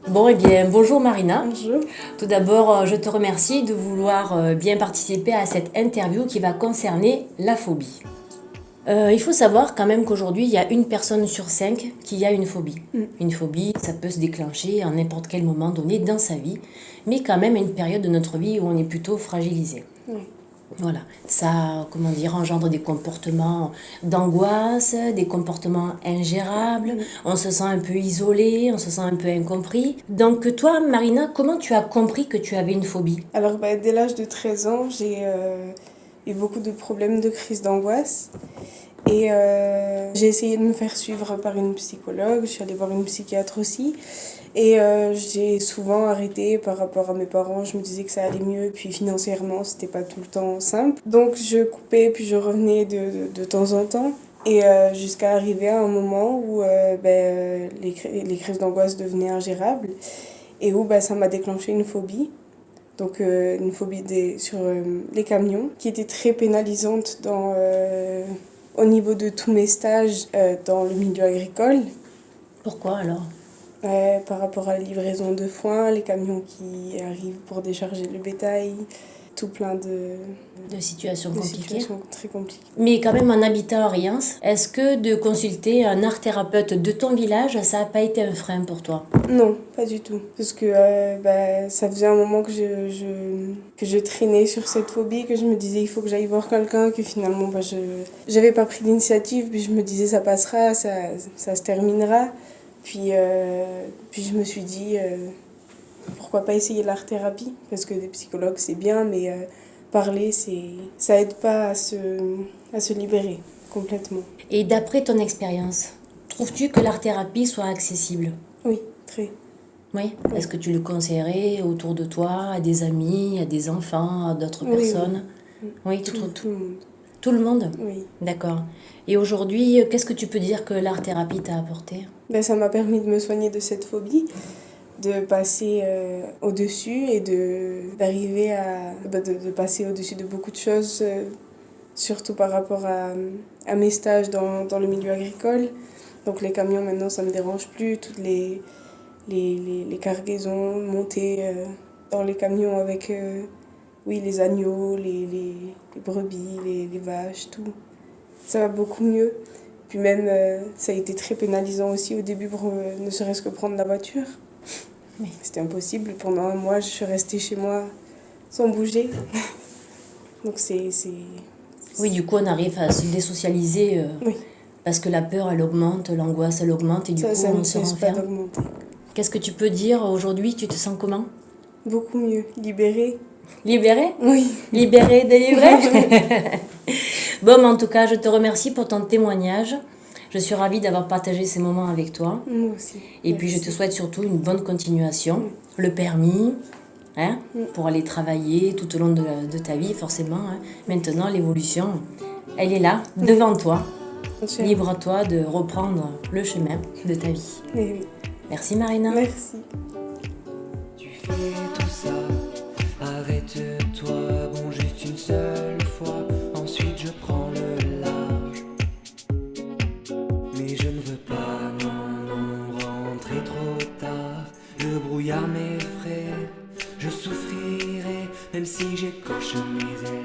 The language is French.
Bon, eh bien, bonjour Marina. Bonjour. Tout d'abord, je te remercie de vouloir bien participer à cette interview qui va concerner la phobie. Il faut savoir quand même qu'aujourd'hui, il y a une personne sur 5 qui a une phobie. Une phobie, ça peut se déclencher à n'importe quel moment donné dans sa vie, mais quand même à une période de notre vie où on est plutôt fragilisé. Oui. Voilà, ça, engendre des comportements d'angoisse, des comportements ingérables, on se sent un peu isolé, on se sent un peu incompris. Donc toi, Marina, comment tu as compris que tu avais une phobie? Alors, dès l'âge de 13 ans, j'ai eu beaucoup de problèmes de crise d'angoisse. Et j'ai essayé de me faire suivre par une psychologue, je suis allée voir une psychiatre aussi. Et j'ai souvent arrêté par rapport à mes parents, je me disais que ça allait mieux, puis financièrement, c'était pas tout le temps simple. Donc je coupais, puis je revenais de temps en temps. Et jusqu'à arriver à un moment où les crises d'angoisse devenaient ingérables et où ça m'a déclenché une phobie. Donc une phobie sur les camions, qui était très pénalisante au niveau de tous mes stages dans le milieu agricole. Pourquoi alors? Par rapport à la livraison de foin, les camions qui arrivent pour décharger le bétail, tout plein De situations de compliquées. situations très compliquées. Mais quand même, en habitant à Riens, est-ce que de consulter un art thérapeute de ton village, ça n'a pas été un frein pour toi? Non, pas du tout. Parce que ça faisait un moment que je traînais sur cette phobie, que je me disais il faut que j'aille voir quelqu'un, que finalement je n'avais pas pris l'initiative, puis je me disais ça passera, ça se terminera. Puis je me suis dit pourquoi pas essayer l'art-thérapie, parce que des psychologues c'est bien, mais parler ça aide pas à se libérer complètement. Et d'après ton expérience, trouves-tu que l'art-thérapie soit accessible? Oui, très. Oui. Est-ce que tu le conseillerais autour de toi, à des amis, à des enfants, à d'autres personnes? Oui, Tout le monde. Tout le monde? Oui. D'accord. Et aujourd'hui, qu'est-ce que tu peux dire que l'art-thérapie t'a apporté? Ça m'a permis de me soigner de cette phobie, de passer au-dessus et d'arriver de passer au-dessus de beaucoup de choses, surtout par rapport à mes stages dans le milieu agricole. Donc les camions maintenant ça me dérange plus, toutes les cargaisons montées dans les camions avec les agneaux, les brebis, les vaches, tout. Ça va beaucoup mieux. Puis même, ça a été très pénalisant aussi au début pour ne serait-ce que prendre la voiture. Oui. C'était impossible. Pendant un mois, je suis restée chez moi sans bouger. Donc Oui, du coup, on arrive à se désocialiser Oui, parce que la peur, elle augmente, l'angoisse, elle augmente et du coup, ça on ne se cesse pas renferme. d'augmenter. Qu'est-ce que tu peux dire aujourd'hui? Tu te sens comment? Beaucoup mieux. Libérée. Libéré? Oui. Libéré, délivré? Bon, mais en tout cas, je te remercie pour ton témoignage. Je suis ravie d'avoir partagé ces moments avec toi. Moi aussi. Et puis, je te souhaite surtout une bonne continuation. Le permis, hein, pour aller travailler tout au long de ta vie, forcément. Hein. Maintenant, l'évolution, elle est là, devant toi. Libre à toi de reprendre le chemin de ta vie. Oui. Merci, Marina. Merci. Tu fais tout ça, arrête-toi, bon juste une seule fois, ensuite je prends le large. Mais je ne veux pas, non, rentrer trop tard, le brouillard m'effraie, je souffrirai, même si j'écorche mes ailes.